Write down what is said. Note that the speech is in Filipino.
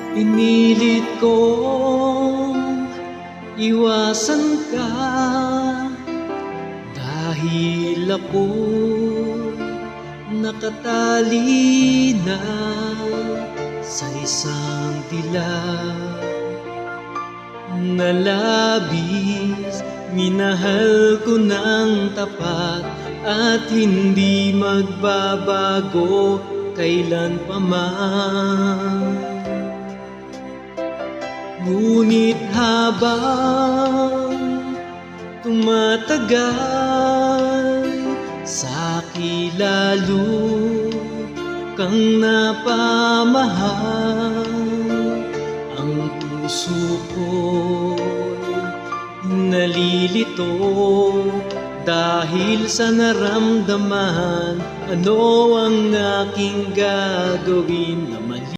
Pinilit kong iwasan ka dahil ako nakatali na sa isang dilag na labis. Minahal ko ng tapat at hindi magbabago kailan pa man. Ngunit habang tumatagal, sa'ki lalo kang napamahal. Ang puso ko'y nalilito dahil sa naramdaman. Ano ang aking gagawin na